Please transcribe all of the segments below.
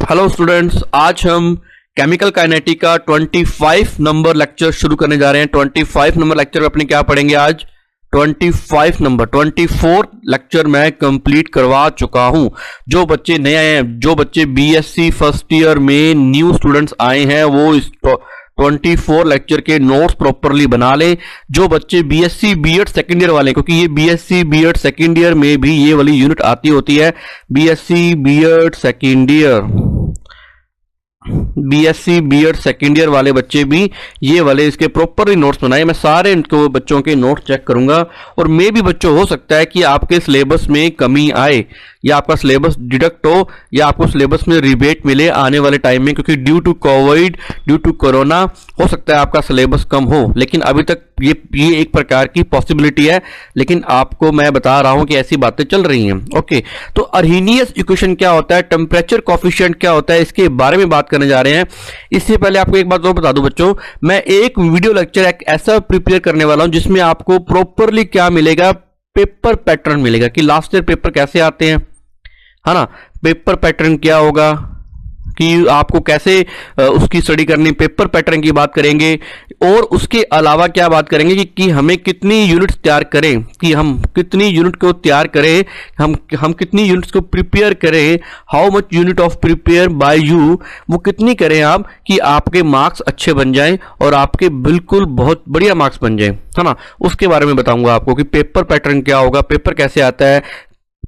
Hello students, आज हम chemical kinetic का 25 नंबर लेक्चर शुरू करने जा रहे हैं। 25 नंबर लेक्चर में अपने क्या पढ़ेंगे आज? 24 लेक्चर मैं कंप्लीट करवा चुका हूं। जो बच्चे नए आए हैं, जो बच्चे बीएससी फर्स्ट ईयर में न्यू स्टूडेंट्स आए हैं, वो इस 24 लेक्चर के नोट्स प्रॉपरली बना लें। जो बच्चे बीएससी बीएड सेकेंड ईयर वाले, क्योंकि ये बीएससी बीएड सेकेंड ईयर में भी ये वाली यूनिट आती होती है, बीएससी बीएड सेकेंड ईयर वाले बच्चे भी ये वाले इसके प्रॉपरली नोट्स बनाए। मैं सारे इनको बच्चों के नोट्स चेक करूंगा और मे भी बच्चों हो सकता है कि आपके सिलेबस में कमी आए या आपका सिलेबस डिडक्ट हो या आपको सिलेबस में रिबेट मिले आने वाले टाइम में, क्योंकि due to Covid, due to corona हो सकता है आपका सिलेबस कम हो। लेकिन अभी तक ये एक प्रकार की पॉसिबिलिटी है, लेकिन आपको मैं बता रहा हूं कि ऐसी बातें चल रही हैं। ओके, तो अर्हीनियस इक्वेशन क्या होता है, टेम्परेचर कोफिशिएंट क्या होता है, इसके बारे में बात करने जा रहे हैं। इससे पहले आपको एक बात और बता दूं बच्चों, मैं एक वीडियो लेक्चर एक ऐसा प्रिपेयर करने वाला हूं जिसमें आपको प्रॉपरली क्या मिलेगा, पेपर पैटर्न मिलेगा कि लास्ट ईयर पेपर कैसे आते हैं, है ना। पेपर पैटर्न क्या होगा कि आपको कैसे उसकी स्टडी करनी, पेपर पैटर्न की बात करेंगे। और उसके अलावा क्या बात करेंगे कि हमें कितनी यूनिट्स तैयार करें, कि हम कितनी यूनिट को तैयार करें, हम कितनी यूनिट्स को प्रिपेयर करें, how much unit of prepare by you, वो कितनी करें आप कि आपके मार्क्स अच्छे बन जाएं और आपके बिल्कुल बहुत बढ़िया मार्क्स बन जाएं, है ना। उसके बारे में बताऊंगा आपको कि पेपर पैटर्न क्या होगा, पेपर कैसे आता है,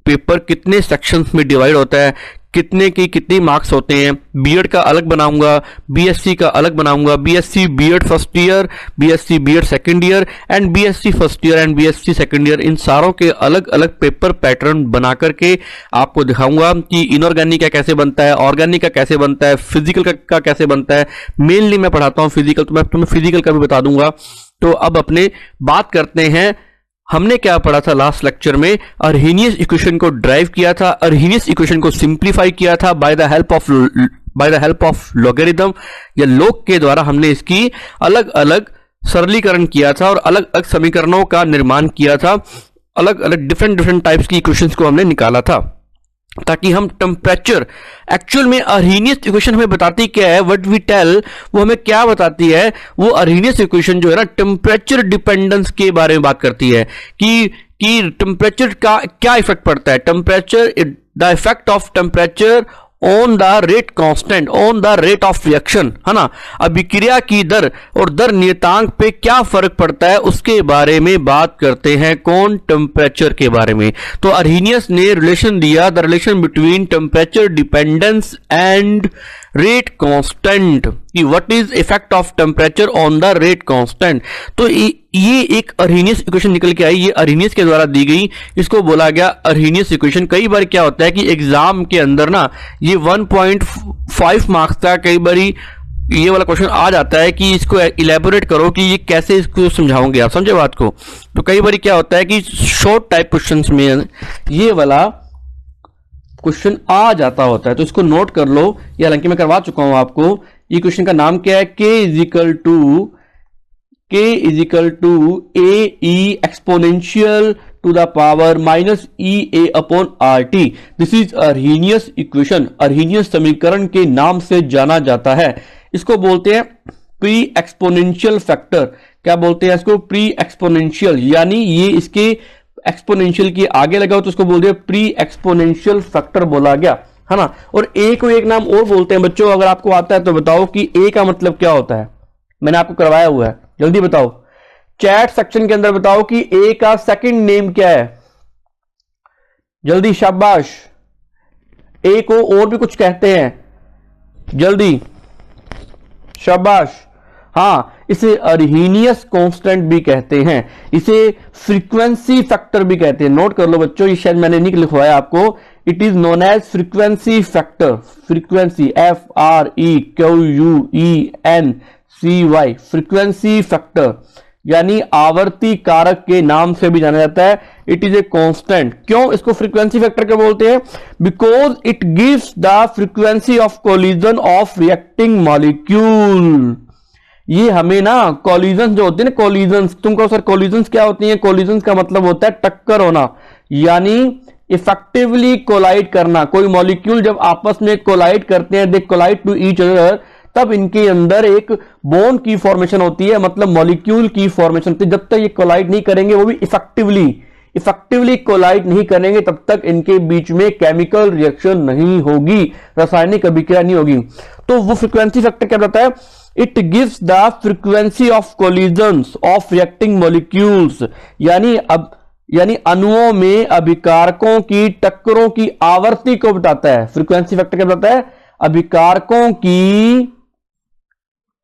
पेपर कितने सेक्शंस में डिवाइड होता है, कितने की कितनी मार्क्स होते हैं। बीएड का अलग बनाऊंगा, बीएससी का अलग बनाऊंगा, BSc BEd first year, BSc BEd second year and BSc first year and BSc second year, इन सारों के अलग अलग पेपर पैटर्न बना करके आपको दिखाऊंगा कि इनऑर्गेनिक का कैसे बनता है, ऑर्गेनिक का कैसे बनता है, फिजिकल का कैसे बनता है। मेनली मैं पढ़ाता हूं फिजिकल, तो मैं तुम्हें फिजिकल का भी बता दूंगा। तो अब अपने बात करते हैं, हमने क्या पढ़ा था लास्ट लेक्चर में, अर्हीनियस इक्वेशन को ड्राइव किया था, अर्हीनियस इक्वेशन को सिंप्लीफाई किया था bye the help of logarithm या लॉग के द्वारा हमने इसकी अलग अलग सरलीकरण किया था और अलग अलग समीकरणों का निर्माण किया था, अलग अलग डिफरेंट टाइप्स की इक्वेशंस को हमने निकाला था ताकि हम टेम्परेचर, एक्चुअल में अर्हीनियस इक्वेशन हमें बताती क्या है, व्हाट वी टेल, वो हमें क्या बताती है, वो अर्हीनियस इक्वेशन जो है ना टेम्परेचर डिपेंडेंस के बारे में बात करती है कि टेम्परेचर का क्या इफेक्ट पड़ता है, temperature, the effect of temperature on the rate constant, on the rate of reaction, है ना। अभिक्रिया की दर और दर नियतांक पे क्या फर्क पड़ता है उसके बारे में बात करते हैं, कौन, टेम्परेचर के बारे में। तो अर्हीनियस ने रिलेशन दिया, the relation between temperature dependence and rate constant, कि what is effect of temperature on the rate constant. तो ये एक अर्हीनियस इक्वेशन निकल के आई, ये अर्हीनियस के द्वारा दी गई, इसको बोला गया अर्हीनियस इक्वेशन। कई बार क्या होता है कि एग्जाम के अंदर ना ये 1.5 मार्क्स का कई बार ये वाला क्वेश्चन आ जाता है कि इसको इलेबोरेट करो कि ये कैसे इसको समझाओगे आप, समझे बात को। तो कई बार क्या होता है कि शॉर्ट टाइप क्वेश्चंस में ये वाला क्वेश्चन आ जाता होता है, तो इसको नोट कर लो। ये हालांकि मैं करवा चुका हूं आपको। ये क्वेश्चन का नाम क्या है, k is equal to A E exponential to the power minus E A upon R T. This is Arrhenius equation, Arrhenius समीकरण के नाम से जाना जाता है। इसको बोलते हैं प्री एक्सपोनेंशियल फैक्टर। क्या बोलते हैं इसको? प्री एक्सपोनेंशियल, यानी ये इसके एक्सपोनेंशियल की आगे लगा हो तो उसको बोलते हैं प्री एक्सपोनेंशियल फैक्टर बोला गया, है ना। और ए को एक नाम और बोलते हैं बच्चों, अगर आपको आता है तो बताओ कि ए का मतलब क्या होता है। मैंने आपको करवाया हुआ है, जल्दी बताओ, चैट सेक्शन के अंदर बताओ कि ए का सेकंड नेम क्या है, जल्दी, शाबाश। ए को और भी कुछ कहते हैं, जल्दी, शाबाश। हाँ, इसे अर्हीनियस कांस्टेंट भी कहते हैं, इसे फ्रीक्वेंसी फैक्टर भी कहते हैं। नोट कर लो बच्चों, ये शायद मैंने नहीं लिखवाया आपको। It is known as frequency factor, frequency, FREQUENCY, frequency factor, यानी आवर्ती कारक के नाम से भी जाना जाता है। It is a constant. क्यों इसको फ्रीक्वेंसी फैक्टर क्या बोलते हैं? Because it gives the frequency of collision of reacting molecule. ये हमें ना कोलिजन जो होते हैं ना, कोलिजन, तुम कहो सर कोलिजन क्या होती है? कोलिजन का मतलब होता है टक्कर होना, यानी इफेक्टिवली कोलाइड करना, कोई मॉलिक्यूल जब आपस में कोलाइड करते हैं, दे कोलाइड टू ईच अदर, तब इनके अंदर एक बॉन्ड की फॉर्मेशन होती है, मतलब मॉलिक्यूल की फॉर्मेशन होती है। जब तक ये कोलाइड नहीं करेंगे, वो भी इफेक्टिवली कोलाइड नहीं करेंगे, तब तक इनके बीच में केमिकल रिएक्शन नहीं होगी, रासायनिक अभिक्रिया नहीं होगी। तो वो फ्रीक्वेंसी फैक्टर क्या बताता है? It gives the frequency of collisions of reacting molecules, यानी अणुओं में अभिकारकों की टक्करों की आवृत्ति को बताता है। फ्रीक्वेंसी फैक्टर क्या बताता है?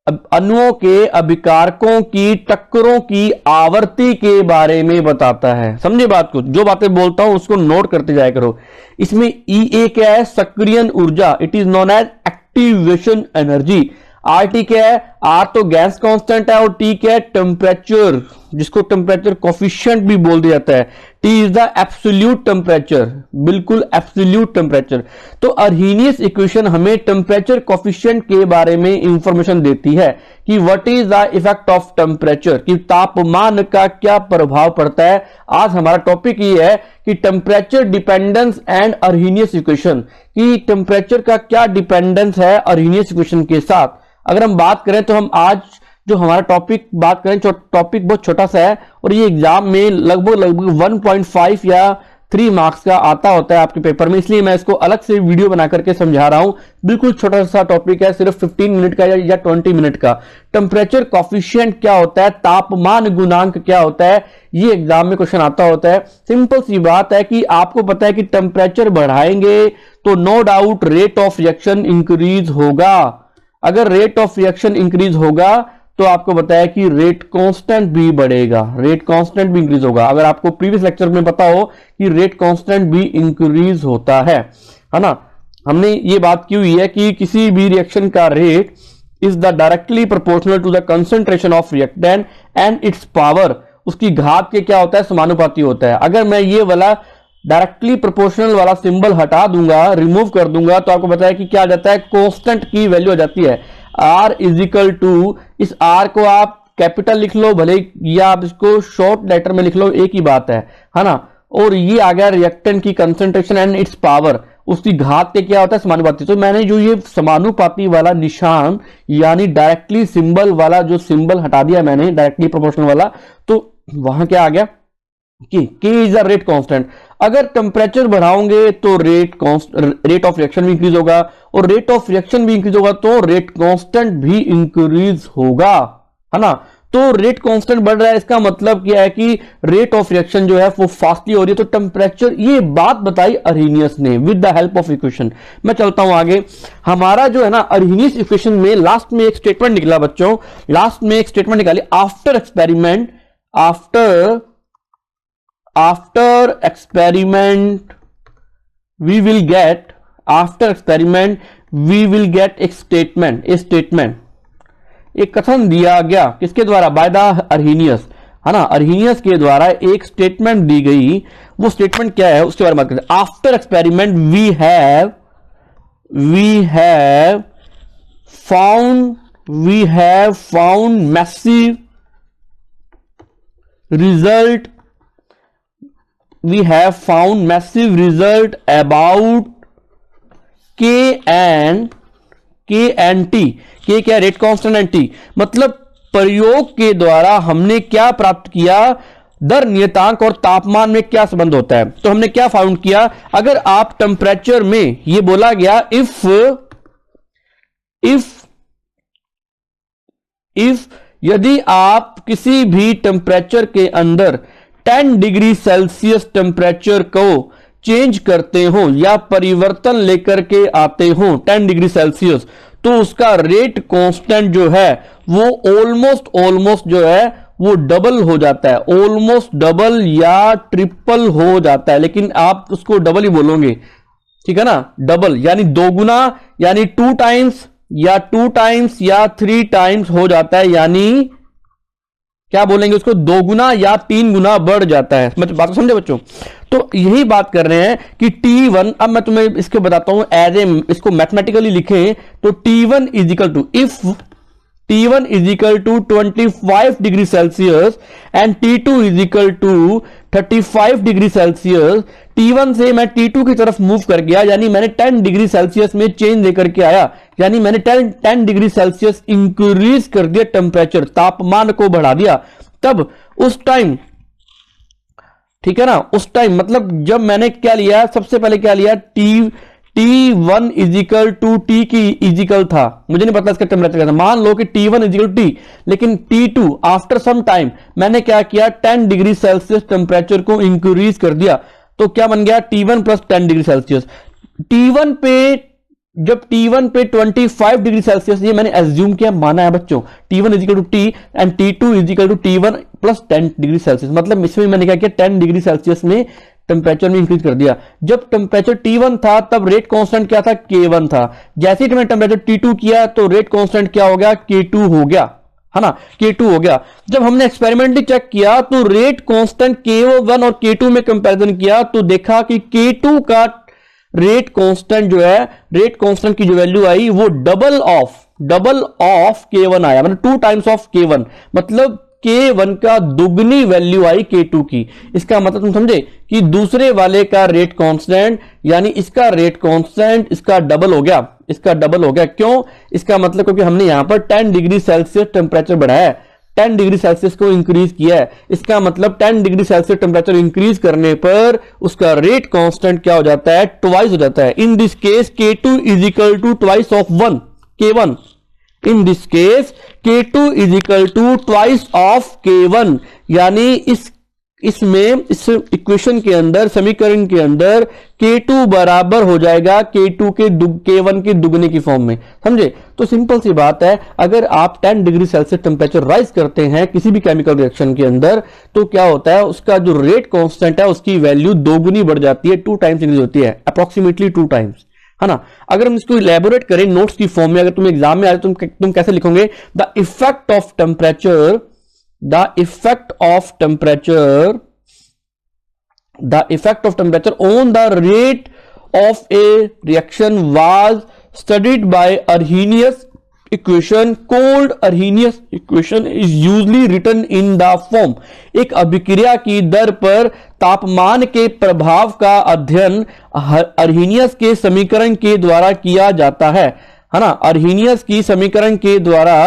अणुओं के अभिकारकों की टक्करों की आवृत्ति के बारे में बताता है। समझे बात को? जो बातें बोलता हूं उसको नोट करते जाया करो। इसमें EA क्या है? सक्रियण ऊर्जा, it is known as activation energy. RT क्या है? R तो गैस कांस्टेंट है, और T क्या है? टेम्परेचर, जिसको टेम्परेचर कोफिशिएंट भी बोल दिया जाता है। T is the absolute temperature, बिल्कुल एब्सोल्यूट टेम्परेचर। तो अर्हीनियस इक्वेशन हमें टेम्परेचर कोफिशिएंट के बारे में इंफॉर्मेशन देती है कि what is the effect of temperature, कि तापमान का क्या प्रभाव पड़ता है। आज हमारा टॉपिक ये है कि टेम्परेचर डिपेंडेंस एंड अर्हीनियस इक्वेशन, कि टेम्परेचर का क्या डिपेंडेंस है अर्हीनियस इक्वेशन के साथ। अगर हम बात करें तो हम आज जो हमारा टॉपिक बात करें, टॉपिक बहुत छोटा सा है, और ये एग्जाम में लगभग 1.5 या 3 मार्क्स का आता होता है आपके पेपर में, इसलिए मैं इसको अलग से वीडियो बना करके समझा रहा हूं। बिल्कुल छोटा सा टॉपिक है, सिर्फ 15 मिनट का या 20 मिनट का। टेम्परेचर कॉफिशिएंट क्या होता है, तापमान गुणांक क्या होता है, ये एग्जाम में क्वेश्चन आता होता है। सिंपल सी बात है कि आपको पता है कि टेम्परेचर बढ़ाएंगे तो no doubt rate of reaction increase होगा। अगर रेट ऑफ रिएक्शन इंक्रीज होगा तो आपको बताया कि रेट कांस्टेंट भी बढ़ेगा, रेट कांस्टेंट भी इंक्रीज होगा। अगर आपको प्रीवियस लेक्चर में पता हो कि रेट कांस्टेंट भी इंक्रीज होता है ना। हमने ये बात की हुई है कि किसी भी रिएक्शन का rate is the directly proportional to the concentration of reactant and its power, उसकी घात के क्या होता है? समानुपाती होता है। अगर मैं ये वाला डायरेक्टली प्रोपोर्शनल वाला सिंबल हटा दूंगा, रिमूव कर दूंगा, तो आपको बताया कि क्या आ जाता है? कांस्टेंट की वैल्यू आ जाती है। R इज इक्वल टू, इस R को आप कैपिटल लिख लो भले, या आप इसको शॉर्ट लेटर में लिख लो, एक ही बात है ना। और ये आ गया रिएक्टेंट की कंसंट्रेशन एंड इट्स पावर, उसकी घात के क्या होता है? समानुपाती। तो मैंने जो ये समानुपाती वाला निशान, यानी डायरेक्टली सिंबल वाला जो सिंबल हटा दिया मैंने, डायरेक्टली प्रोपोर्शनल वाला, तो वहां क्या आ गया कि K is the rate constant. अगर टेम्परेचर बढ़ाओगे तो रेट ऑफ रिएक्शन भी इंक्रीज होगा, और रेट ऑफ रिएक्शन भी इंक्रीज होगा तो रेट कांस्टेंट भी इंक्रीज होगा, है ना। तो रेट कांस्टेंट बढ़ रहा है, इसका मतलब क्या है कि रेट ऑफ रिएक्शन जो है वो फास्टली हो रही है। तो टेम्परेचर, ये बात बताई अर्हीनियस ने with the help of equation. मैं चलता हूं आगे। हमारा जो है ना अर्हीनियस इक्वेशन में लास्ट में एक स्टेटमेंट निकला बच्चों, लास्ट में एक स्टेटमेंट निकाली, after experiment we will get a statement, एक कथन दिया गया किसके द्वारा? बाय द अर्हीनियस, है ना। अर्हीनियस के द्वारा एक स्टेटमेंट दी गई। वो स्टेटमेंट क्या है उसके बारे में बात करते हैं। After experiment we have found massive result about K and T। K क्या? रेट कांस्टेंट एंड T, मतलब प्रयोग के द्वारा हमने क्या प्राप्त किया? दर नियतांक और तापमान में क्या संबंध होता है। तो हमने क्या फाउंड किया? अगर आप टेम्परेचर में, ये बोला गया यदि आप किसी भी टेम्परेचर के अंदर 10 डिग्री सेल्सियस टेम्परेचर को चेंज करते हो या परिवर्तन लेकर के आते हो 10 डिग्री सेल्सियस, तो उसका रेट कांस्टेंट जो है वो ऑलमोस्ट जो है वो डबल हो जाता है, ऑलमोस्ट डबल या ट्रिपल हो जाता है। लेकिन आप उसको डबल ही बोलोगे, ठीक है ना। डबल यानी 2 गुना, यानी 2 टाइम्स या 2 टाइम्स या 3 टाइम्स हो जाता है, यानी क्या बोलेंगे उसको? 2 गुना या 3 गुना बढ़ जाता है। बात समझे बच्चों? तो यही बात कर रहे हैं कि T1, अब मैं तुम्हें इसके बताता हूं, इसको मैथमेटिकली लिखें तो T1 is equal to, T1 is equal to 25 degree Celsius and T2 is equal to 35 degree Celsius. T1 से मैं T2 की तरफ मूव कर गया, यानी मैंने 10 डिग्री सेल्सियस में चेंज लेकर के आया, यानी मैंने 10 डिग्री सेल्सियस इंक्रीज कर दिया टेम्परेचर, तापमान को बढ़ा दिया। तब उस टाइम, ठीक है ना, उस टाइम मतलब जब मैंने क्या लिया, सबसे पहले क्या लिया, T1 इजिकल टू T की इजिकल था, मुझे नहीं पता इसका टेम्परेचर क्या था, मान लो कि T1 इजिकल T, लेकिन T2 आफ्टर सम टाइम मैंने क्या किया, 10 डिग्री सेल्सियस टेम्परेचर को इंक्रीज कर दिया, तो क्या बन गया, T1 plus 10 degree Celsius. T1 पे, जब T1 पे 25 डिग्री सेल्सियस, ये मैंने एज्यूम किया, माना है बच्चों, T1 is equal to T and T2 is equal to T1 plus 10 degree Celsius, मतलब इसमें मैंने क्या किया, 10 डिग्री सेल्सियस में टेम्परेचर में इंक्रीज कर दिया। जब टेम्परेचर T1 था तब रेट कांस्टेंट क्या था, K1 था। जैसे ही मैंने टेम्परेचर T2 किया तो रेट कांस्टेंट क्या हो गया, K2 हो गया, है ना, K2 हो गया। जब हमने एक्सपेरिमेंटली चेक किया तो रेट कांस्टेंट K1 और K2 में कंपैरिजन किया तो देखा कि K2 का रेट कांस्टेंट जो है, रेट कांस्टेंट की जो वैल्यू आई वो डबल ऑफ K1 आया, मतलब 2 टाइम्स ऑफ K1, मतलब K1 का दुगनी वैल्यू आई K2 की। इसका मतलब तुम समझे कि दूसरे वाले का रेट कांस्टेंट, यानी इसका रेट कांस्टेंट इसका डबल हो गया, इसका डबल हो गया। क्यों? इसका मतलब क्योंकि हमने यहां पर 10 डिग्री सेल्सियस टेम्परेचर बढ़ाया है, 10 डिग्री सेल्सियस को इंक्रीज किया है। इसका मतलब 10 डिग्री सेल्सियस टेम्परेचर इंक्रीज करने पर उसका रेट कांस्टेंट क्या हो जाता है, ट्वाइस हो जाता है। In this case K2 is equal to twice of K1। In this case K2 is equal to twice of K1, यानी इस इक्वेशन के अंदर, समीकरण के अंदर K2 बराबर हो जाएगा K1 के दुगने की फॉर्म में, समझे? तो सिंपल सी बात है, अगर आप 10 डिग्री सेल्सियस टेम्परेचर राइज करते हैं किसी भी केमिकल रिएक्शन के अंदर, तो क्या होता है, उसका जो रेट कांस्टेंट है उसकी वैल्यू दोगुनी बढ़ जाती है, 2 टाइम्स इंक्रीज होती है, अप्रोक्सीमेटली 2 टाइम्स, है ना। अगर हम इसको इलेबोरेट करें नोट्स की फॉर्म में, अगर तुम एग्जाम में आ रहे तुम कैसे लिखोगे, the effect of temperature on the rate of a reaction was studied by Arrhenius equation called Arrhenius equation is usually written in the form। एक अभिक्रिया की दर पर तापमान के प्रभाव का अध्ययन अर्हीनियस के समीकरण के द्वारा किया जाता है ना, अर्हीनियस की समीकरण के द्वारा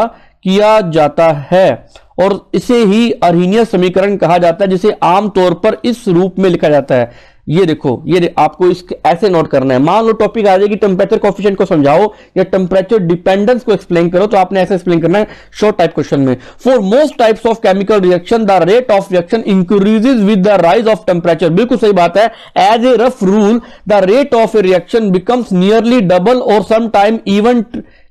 किया जाता है, और इसे ही अर्हीनियस समीकरण कहा जाता है, जिसे आमतौर पर इस रूप में लिखा जाता है। ये देखो, आपको इसके ऐसे नोट करना है। मान लो टॉपिक आ जाए कि टेम्परेचर कोफिशिएंट को समझाओ या टेम्परेचर डिपेंडेंस को एक्सप्लेन करो, तो आपने ऐसे एक्सप्लेन करना है शॉर्ट टाइप क्वेश्चन में। For most types of chemical reaction the rate of reaction increases with the rise of temperature. बिल्कुल सही बात है। As a rough rule the rate of a reaction becomes nearly double और some time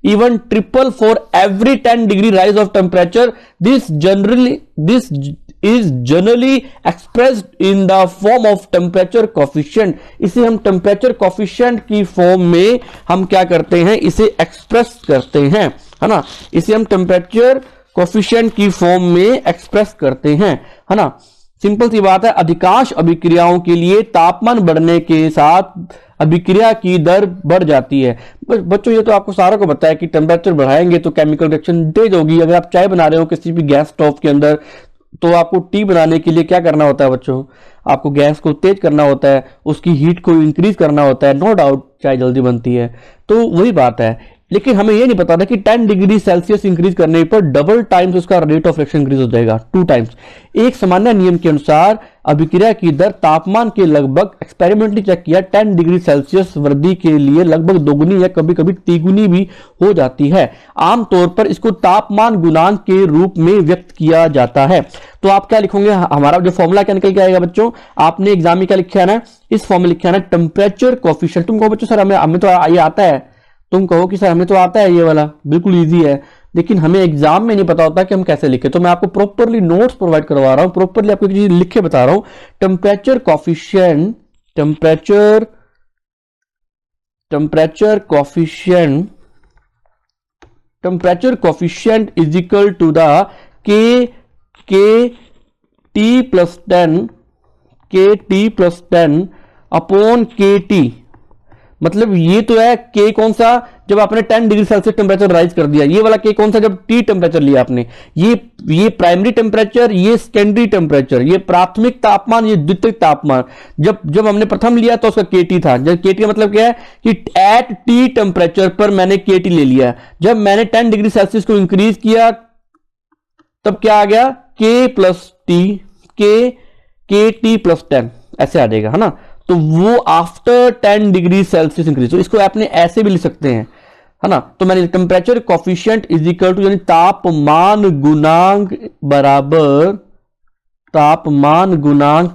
even triple for every 10 degree rise of temperature. This is generally expressed in the form of temperature coefficient। इसे हम temperature coefficient की form में हम क्या करते हैं, इसे एक्सप्रेस करते हैं, है ना, इसे हम temperature coefficient की फॉर्म में एक्सप्रेस करते हैं, है ना। सिंपल सी बात है, अधिकांश अभिक्रियाओं के लिए तापमान बढ़ने के साथ अभिक्रिया की दर बढ़ जाती है। बच्चों ये तो आपको सारा को पता है कि टेम्परेचर बढ़ाएंगे तो केमिकल रिएक्शन तेज होगी। अगर आप चाय बना रहे हो किसी भी गैस स्टोव के अंदर, तो आपको टी बनाने के लिए क्या करना होता है बच्चों, आपको गैस को तेज करना होता है, उसकी हीट को इंक्रीज करना होता है। नो डाउट चाय जल्दी बनती है, तो वही बात है। लेकिन हमें यह नहीं पता था कि 10 डिग्री सेल्सियस इंक्रीज करने पर डबल टाइम्स उसका रेट ऑफ रिएक्शन इंक्रीज हो जाएगा, 2 टाइम्स। एक सामान्य नियम के अनुसार अभिक्रिया की दर तापमान के लगभग, एक्सपेरिमेंटली चेक किया, 10 डिग्री सेल्सियस वृद्धि के लिए लगभग दोगुनी या कभी कभी तिगुनी भी हो जाती है। आमतौर पर इसको तापमान गुणांक के रूप में व्यक्त किया जाता है। तो आप क्या लिखोगे, हमारा जो फॉर्मूला क्या निकल के आएगा बच्चों, आपने एग्जाम में क्या लिखा है ना, इस फॉर्म में लिखा है ना टेम्परेचर कोएफिशिएंट। तुम कहो बच्चों सर हमें तो ये आता है, तुम कहो कि सर हमें तो आता है ये वाला, बिल्कुल इजी है, लेकिन हमें एग्जाम में नहीं पता होता कि हम कैसे लिखे। तो मैं आपको प्रॉपरली नोट्स प्रोवाइड करवा रहा हूं, प्रॉपरली आपको चीज लिख के बता रहा हूं। Temperature coefficient is equal to the T plus 10 upon KT, मतलब ये तो है K कौन सा, जब आपने 10 डिग्री सेल्सियस टेम्परेचर राइज कर दिया। ये वाला K कौन सा, जब T टेम्परेचर लिया आपने। ये प्राइमरी टेम्परेचर, ये सेकेंडरी टेम्परेचर, ये प्राथमिक तापमान, ये द्वितीयक तापमान। जब हमने प्रथम लिया तो उसका KT था। जब KT का मतलब क्या है कि एट T टेम्परेचर पर मैंने KT ले लिया। जब मैंने 10 डिग्री सेल्सियस को इंक्रीज किया तब क्या आ गया, K plus T, KT plus 10 ऐसे आ जाएगा, है ना। तो वो आफ्टर 10 डिग्री सेल्सियस इंक्रीज, तो इसको आपने ऐसे भी लिख सकते हैं, है ना। तो मैंने temperature coefficient is equal to, यानी तापमान गुणांक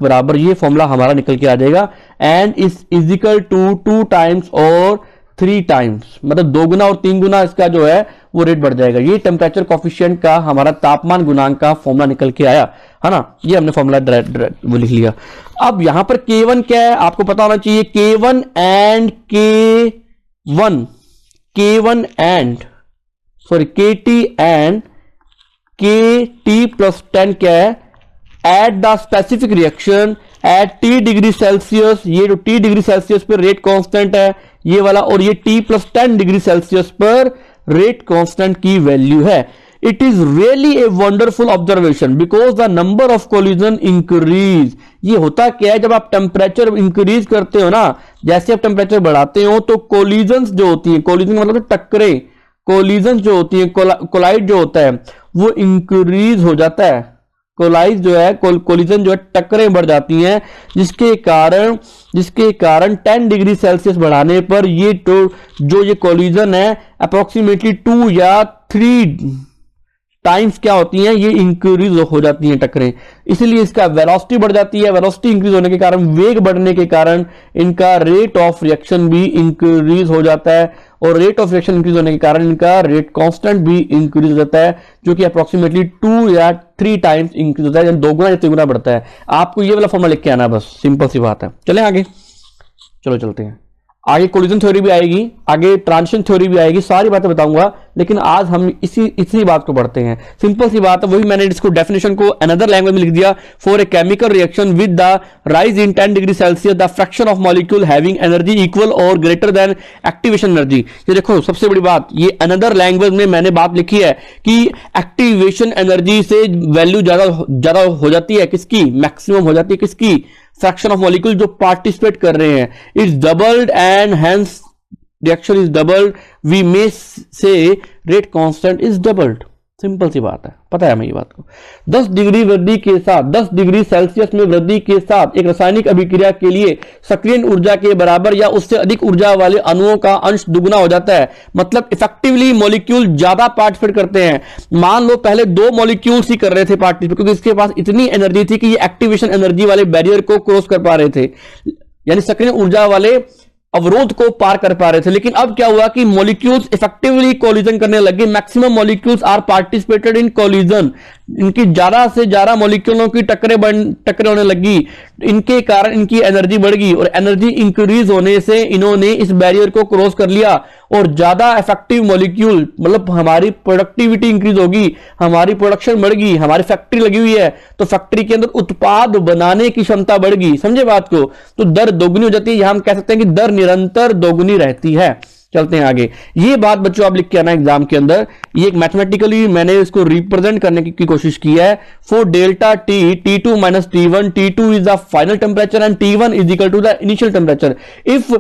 बराबर ये फॉर्मूला हमारा निकल के आ जाएगा। And is equal to 2 times और 3 टाइम्स, मतलब 2 गुना और 3 गुना इसका जो है वो रेट बढ़ जाएगा। ये टेम्परेचर कोफिशिएंट का हमारा तापमान गुणांक का फॉर्मूला निकल के आया, है ना। ये हमने फॉर्मूला वो लिख लिया। अब यहां पर K1 क्या है आपको पता होना चाहिए। K1 and KT and KT plus 10 क्या है, at the specific reaction at T degree Celsius. ये जो T डिग्री सेल्सियस पर रेट कांस्टेंट है ये वाला, और ये T प्लस 10 डिग्री सेल्सियस पर रेट कांस्टेंट की वैल्यू है। It is really a wonderful observation because the number of collision increase. ये होता क्या है, जब आप टेम्परेचर इंक्रीज करते हो ना, जैसे आप टेम्परेचर बढ़ाते हो तो कोलिजन जो होती है, कोलिजन मतलब टक्करें, कोलिजन जो होती है, कोलाइड जो होता है वो इंक्रीज हो जाता है। कोलाइज जो है, कोलिजन जो है, टक्करें बढ़ जाती हैं, जिसके कारण 10 डिग्री सेल्सियस बढ़ाने पर ये तो जो ये कोलिजन है अप्रोक्सीमेटली 2 या 3 टाइम्स क्या होती हैं, ये इंक्रीज हो जाती हैं टक्करें। इसलिए इसका वेलोसिटी बढ़ जाती है। वेलोसिटी इंक्रीज होने के कारण, वेग बढ़ने के कारण इनका रेट ऑफ रिएक्शन भी इंक्रीज हो जाता है, और रेट ऑफ रिएक्शन इंक्रीज होने के कारण इनका रेट कांस्टेंट भी इंक्रीज हो जाता है, जो कि अप्रोक्सीमेटली 2 या 3 टाइम्स इंक्रीज होता है, यानी 2 गुना या 3 गुना बढ़ता है। आपको ये वाला फॉर्मूला लिख के आना, बस सिंपल सी बात है। चलें आगे, चलो चलते हैं आगे। कोलिजन थ्योरी भी आएगी, आगे ट्रांजिशन थ्योरी भी आएगी, सारी बातें बताऊंगा, लेकिन आज हम इसी बात को पढ़ते हैं। सिंपल सी बात है, वही मैंने इसको डेफिनेशन को अनदर लैंग्वेज में लिख दिया। For a chemical reaction with the rise in 10 degree Celsius the fraction of molecule having energy equal और ग्रेटर देन एक्टिवेशन एनर्जी। ये देखो सबसे बड़ी बात, ये अनदर लैंग्वेज में मैंने बात लिखी है कि एक्टिवेशन एनर्जी से वैल्यू ज्यादा हो जाती है, किसकी, मैक्सिमम हो जाती है, किसकी, फ्रैक्शन ऑफ मॉलिक्यूल जो पार्टिसिपेट कर रहे हैं। It's doubled and hence reaction is doubled, we may say rate constant is doubled. Simple सी बात है, पता है हमें ये बात को। 10 डिग्री वृद्धि के साथ, 10 डिग्री सेल्सियस में वृद्धि के साथ एक रासायनिक अभिक्रिया के लिए सक्रिय ऊर्जा के बराबर या उससे अधिक ऊर्जा वाले अणुओं का अंश दुगुना हो जाता है। मतलब इफेक्टिवली मॉलिक्यूल ज्यादा पार्टिसिपेट करते हैं। मान लो पहले 2 मॉलिक्यूल्स ही कर रहे थे पार्टिसिपेट, क्योंकि इसके पास इतनी एनर्जी थी कि ये एक्टिवेशन एनर्जी वाले बैरियर को क्रॉस कर पा रहे थे, यानी सक्रिय ऊर्जा वाले अवरोध को पार कर पा रहे थे। लेकिन अब क्या हुआ कि मॉलिक्यूल्स इफेक्टिवली कोलिजन करने लगे। Maximum molecules are participated in collision, इनकी ज्यादा से ज्यादा मॉलिक्यूलों की टक्करें होने लगी। इनके कारण इनकी एनर्जी बढ़ गई, और एनर्जी इंक्रीज होने से इन्होंने इस बैरियर को क्रॉस कर लिया, और ज्यादा इफेक्टिव मॉलिक्यूल, मतलब हमारी प्रोडक्टिविटी इंक्रीज होगी, हमारी प्रोडक्शन बढ़ गई। हमारी फैक्ट्री लगी हुई है तो फैक्ट्री के अंदर उत्पाद बनाने की क्षमता बढ़ गई, समझे बात को। तो दर दोगुनी हो जाती है, यहां हम कह सकते हैं कि दर निरंतर दोगुनी रहती है। चलते हैं आगे। ये बात बच्चों आप लिख के आना एग्जाम के अंदर। ये एक मैथमेटिकली मैंने इसको रिप्रेजेंट करने की कोशिश की है। For delta T, T2 minus T1, T2 is the final temperature and T1 is equal to the initial temperature. If,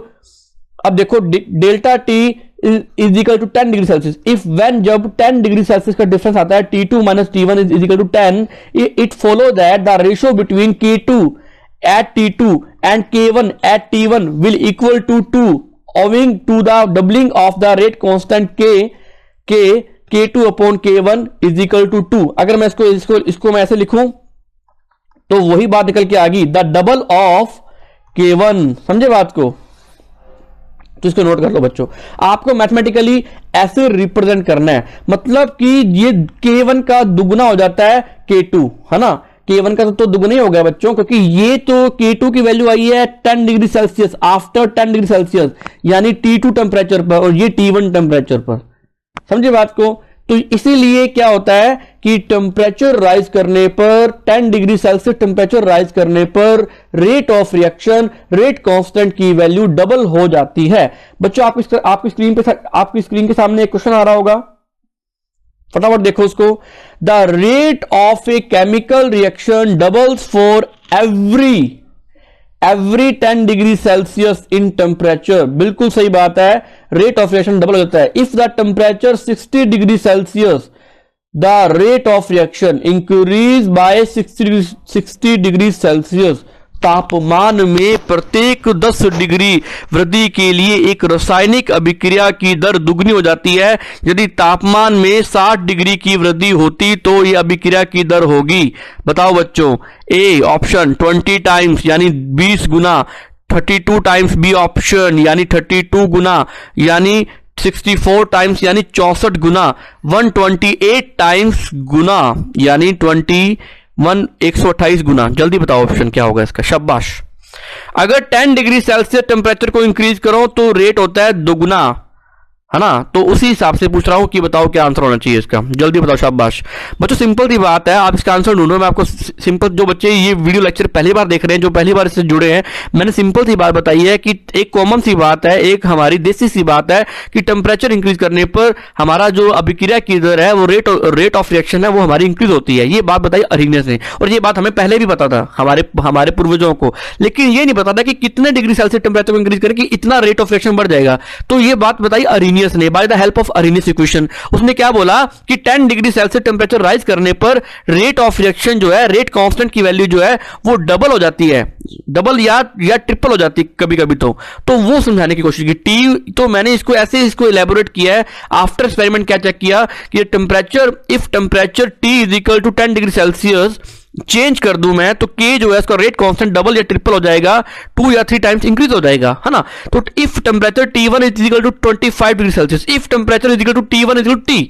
अब देखो delta T is equal to 10 degree Celsius. If when, जब 10 डिग्री सेल्सियस का difference आता है, T2 minus T1 is equal to 10, it follow that the ratio between K2 at T2 and K1 at T1 will equal to 2 owing to the doubling of the rate constant K2 upon K1 is equal to 2। अगर मैं इसको मैं ऐसे लिखूं तो वही बात निकल के आ गई, द डबल ऑफ K1, समझे बात को। तो इसको नोट कर लो बच्चों, आपको मैथमेटिकली ऐसे रिप्रेजेंट करना है, मतलब कि ये K1 का दुगुना हो जाता है K2, है ना। K1 का तो दुगुना ही हो गया बच्चों, क्योंकि ये तो K2 की वैल्यू आई है 10 degree Celsius, after 10 degree Celsius, यानी T2 टेम्परेचर पर, और ये T1 टेम्परेचर पर, समझे बात को। तो इसीलिए क्या होता है कि टेम्परेचर राइज करने पर 10 डिग्री सेल्सियस टेम्परेचर राइज करने पर rate of reaction rate constant की वैल्यू डबल हो जाती है। बच्चों आपकी स्क्रीन के सामने एक क्वेश्चन आ रहा होगा, फटाफट देखो उसको। The rate of a chemical reaction doubles for every 10 degree Celsius in temperature. बिल्कुल सही बात है, रेट ऑफ रिएक्शन डबल हो जाता है। If the temperature 60 degree Celsius the rate of reaction increase by 60 degree Celsius. तापमान में प्रत्येक 10 डिग्री वृद्धि के लिए एक रासायनिक अभिक्रिया की दर दुगनी हो जाती है। यदि तापमान में 60 डिग्री की वृद्धि होती तो यह अभिक्रिया की दर होगी। बताओ बच्चों, ए ऑप्शन 20 टाइम्स यानी 20 गुना, 32 टाइम्स बी ऑप्शन यानी 32 गुना, यानी 64 टाइम्स यानी 64 गुना, 128 टाइम्स गुना यानी 128 गुना। जल्दी बताओ ऑप्शन क्या होगा इसका, शाबाश। अगर 10 डिग्री सेल्सियस टेम्परेचर को इंक्रीज करो तो रेट होता है दोगुना, है ना। तो उसी हिसाब से पूछ रहा हूं कि बताओ क्या आंसर होना चाहिए इसका, जल्दी बताओ, शाबाश। बच्चों सिंपल सी बात है, आप इसका आंसर ढूंढो। मैं आपको सिंपल, जो बच्चे ये वीडियो लेक्चर पहली बार देख रहे हैं, जो पहली बार इससे जुड़े हैं, मैंने सिंपल सी बात बताई है कि एक कॉमन सी बात है, एक हमारी देसी सी बात है कि टेम्परेचर इंक्रीज करने पर हमारा जो अभिक्रिया की दर है वो रेट ऑफ रिएक्शन है वो हमारी इंक्रीज होती है। ये बात बताई अरीनेस ने, और ये बात हमें पहले भी पता था हमारे पूर्वजों को, लेकिन ये नहीं पता था कि कितने डिग्री सेल्सियस टेम्परेचर को इंक्रीज करें कि इतना रेट ऑफ रिएक्शन बढ़ जाएगा। तो ये बात बताई अरीनियस ने by the help of Arrhenius equation. उसने क्या बोला कि 10 डिग्री सेल्सियस टेम्परेचर राइज करने पर रेट ऑफ रिएक्शन जो है, रेट कांस्टेंट की वैल्यू जो है वो डबल हो जाती है, डबल या ट्रिपल हो जाती है कभी कभी। तो वो समझाने की कोशिश की टी। तो मैंने इसको इलेबोरेट किया है। आफ्टर एक्सपेरिमेंट क्या चेक किया कि temperature, if temperature T is equal to 10 degree Celsius change कर दूं मैं तो के जो है इसका रेट कांस्टेंट डबल या ट्रिपल हो जाएगा, 2 या 3 टाइम्स इंक्रीज हो जाएगा, है ना। तो if temperature T1 is equal to 25 degree Celsius, if temperature is equal to T1 is equal to T,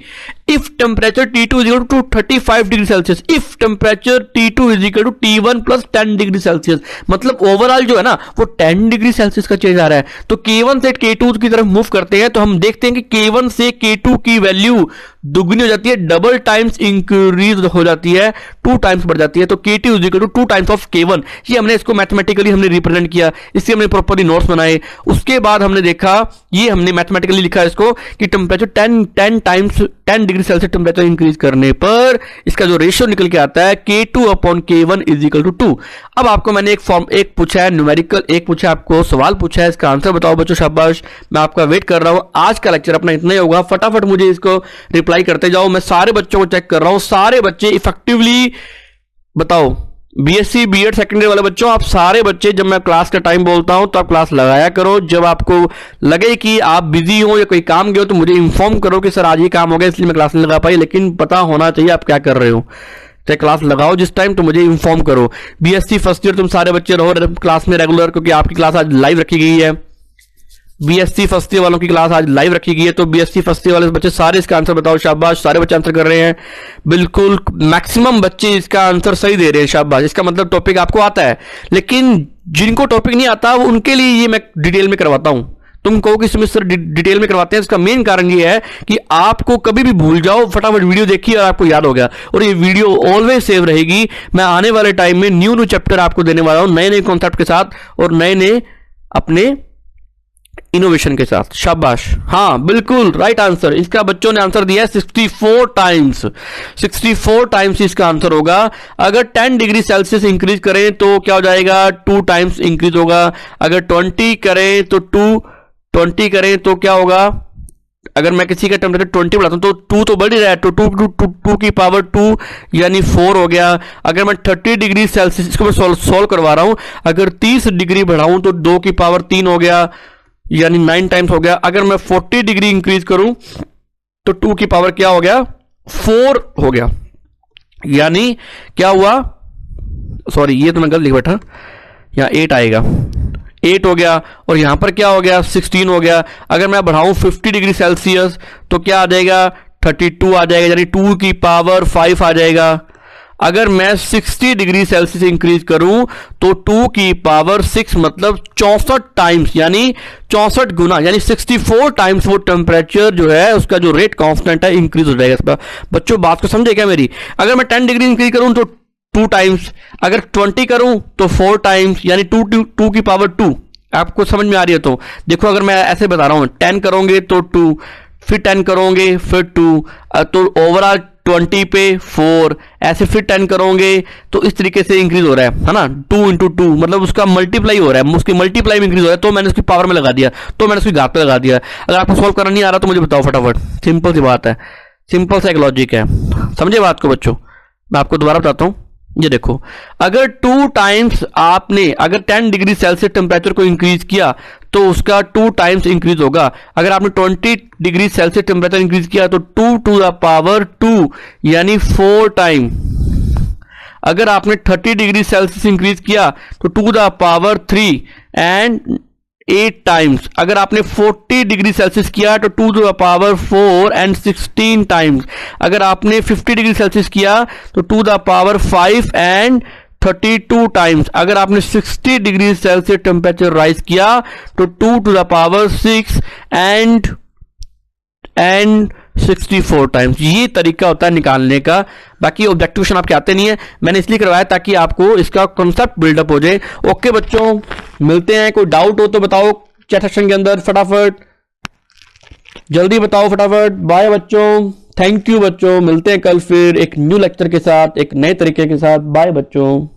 if temperature T2 is equal to 35 degree Celsius, if temperature T2 is equal to T1 plus 10 degree Celsius. मतलब overall जो है ना वो 10 degree Celsius का change आ रहा है। तो K1 से K2 की तरफ मूव करते हैं तो हम देखते हैं कि K1 से K2 की वैल्यू दुगनी हो जाती है, डबल टाइम्स इंक्रीज हो जाती है, 2 टाइम्स बढ़ जाती है। तो K2 is equal to 2 times of K1। ये हमने इसको मैथमेटिकली हमने रिप्रेजेंट किया, इससे हमने प्रॉपर्ली नोट्स बनाए। उसके बाद हमने देखा, ये हमने मैथमेटिकली लिखा इसको कि temperature 10 degree Celsius temperature increase करने पर इसका जो रेशियो निकल के आता है K2 upon K1 is equal to 2। अब आपको मैंने एक पूछा है न्यूमेरिकल, एक पूछा आपको सवाल पूछा है, इसका आंसर बताओ बच्चों, शाबाश। मैं आपका वेट कर रहा हूं। आज का लेक्चर अपना इतना ही होगा, फटाफट मुझे इसको रिप्लाई करते जाओ। मैं सारे बच्चों को चेक कर रहा हूं, सारे बच्चे इफेक्टिवली बताओ, बीएससी बीएड सेकेंड ईयर वाले बच्चों, आप सारे बच्चे जब मैं क्लास का टाइम बोलता हूं तो आप क्लास लगाया करो। जब आपको लगे कि आप बिजी हो या कोई काम गए हो तो मुझे इंफॉर्म करो कि सर आज ये काम हो गया इसलिए मैं क्लास नहीं लगा पाई, लेकिन पता होना चाहिए आप क्या कर रहे हो। चाहे क्लास लगाओ जिस टाइम तो मुझे इंफॉर्म करो। बीएससी फर्स्ट ईयर तुम सारे बच्चे रहो क्लास में रेगुलर, क्योंकि आपकी क्लास आज लाइव रखी गई है। बीएससी फर्स्ट ईयर वालों की क्लास आज लाइव रखी गई है, तो बीएससी फर्स्ट ईयर वाले बच्चे सारे इसका आंसर बताओ, शाबाश। सारे बच्चे आंसर कर रहे हैं, बिल्कुल मैक्सिमम बच्चे इसका आंसर सही दे रहे हैं, शाबाश। इसका मतलब टॉपिक आपको आता है, लेकिन जिनको टॉपिक नहीं आता वो उनके लिए ये मैं डिटेल में करवाता हूं। तुम कहो कि सर डिटेल में करवाते हैं, इसका मेन कारण ये है कि आपको कभी भी भूल जाओ, फटाफट वीडियो देखिए और आपको याद हो गया, और ये वीडियो ऑलवेज सेव रहेगी। मैं आने वाले टाइम में न्यू चैप्टर आपको देने वाला हूं, नए कॉन्सेप्ट के साथ और नए अपने इनोवेशन के साथ, शाबाश। हाँ बिल्कुल राइट आंसर, इसका बच्चों ने आंसर दिया है 64 टाइम्स। 64 टाइम्स इसका आंसर होगा। अगर 10 डिग्री सेल्सियस इंक्रीज करें तो क्या हो जाएगा, 2 टाइम्स इंक्रीज होगा। अगर 20 करें तो 20 करें तो क्या होगा, अगर मैं किसी का टेम्परेचर 20 बढ़ाता हूं तो 2 तो बढ़ ही रहा है, तो 2 की पावर 2 यानी 4 हो गया। अगर मैं 30 डिग्री सेल्सियस, इसको मैं सोल्व करवा रहा हूं, अगर 30 डिग्री बढ़ाऊं तो 2 की पावर 3 हो गया यानी 9 टाइम्स हो गया। अगर मैं 40 डिग्री इंक्रीज करूं तो 2 की पावर क्या हो गया, 4 हो गया, यानी क्या हुआ, सॉरी ये तो मैं गलत लिख बैठा, यहां 8 आएगा, 8 हो गया, और यहां पर क्या हो गया, 16 हो गया। अगर मैं बढ़ाऊं 50 डिग्री सेल्सियस तो क्या आ जाएगा, 32 आ जाएगा, यानी 2 की पावर 5 आ जाएगा। अगर मैं 60 डिग्री सेल्सियस इंक्रीज करूं तो 2 की पावर 6 मतलब 64 टाइम्स, यानी 64 गुना, यानी 64 टाइम्स वो टेम्परेचर जो है उसका जो रेट कांस्टेंट है इंक्रीज हो जाएगा इस पर। बच्चों बात को समझे क्या मेरी? अगर मैं 10 डिग्री इंक्रीज करूं तो 2 टाइम्स, अगर 20 करूं तो 4 टाइम्स, यानी 2 की पावर 2। आपको समझ में आ रही है? तो देखो अगर मैं ऐसे बता रहा हूं 10 करोगे तो 2, फिर 10 करोगे फिर 2, तो ओवरऑल 20 पे 4, ऐसे फिर 10 करोगे तो इस तरीके से इंक्रीज हो रहा है ना। 2 इंटू 2 मतलब उसका मल्टीप्लाई हो रहा है, उसकी मल्टीप्लाई में इंक्रीज हो रहा है, तो मैंने उसकी पावर में लगा दिया, तो मैंने उसकी घात पे लगा दिया। अगर आपको सॉल्व करना नहीं आ रहा तो मुझे बताओ फटाफट, सिंपल सी बात है, सिंपल सा एक लॉजिक है, समझे बात को बच्चों? मैं आपको दोबारा बताता हूं, ये देखो अगर 2 टाइम्स आपने अगर 10 डिग्री सेल्सियस टेम्परेचर को इंक्रीज किया तो उसका 2 टाइम्स इंक्रीज होगा। अगर आपने 20 डिग्री सेल्सियस टेम्परेचर इंक्रीज किया तो 2 टू द पावर 2 यानी 4 टाइम। अगर आपने 30 डिग्री सेल्सियस इंक्रीज किया तो 2 द पावर 3 एंड 8 टाइम्स। अगर आपने 40 डिग्री सेल्सियस किया तो 2 to the power 4 and 16 times. अगर आपने 50 डिग्री सेल्सियस किया तो 2 द पावर 5 एंड 32 टाइम्स। अगर आपने 60 डिग्री सेल्सियस टेम्परेचर राइज किया तो 2 to the power 6 and 64 times. ये तरीका होता है निकालने का। बाकी ऑब्जेक्टिव क्वेश्चन आपके आते नहीं है, मैंने इसलिए करवाया ताकि आपको इसका कॉन्सेप्ट बिल्डअप हो जाए। ओके बच्चों, मिलते हैं। कोई डाउट हो तो बताओ चैट सेक्शन के अंदर, फटाफट जल्दी बताओ फटाफट। बाय बच्चों, थैंक यू बच्चों, मिलते हैं कल फिर एक न्यू लेक्चर के साथ, एक नए तरीके के साथ। बाय बच्चों।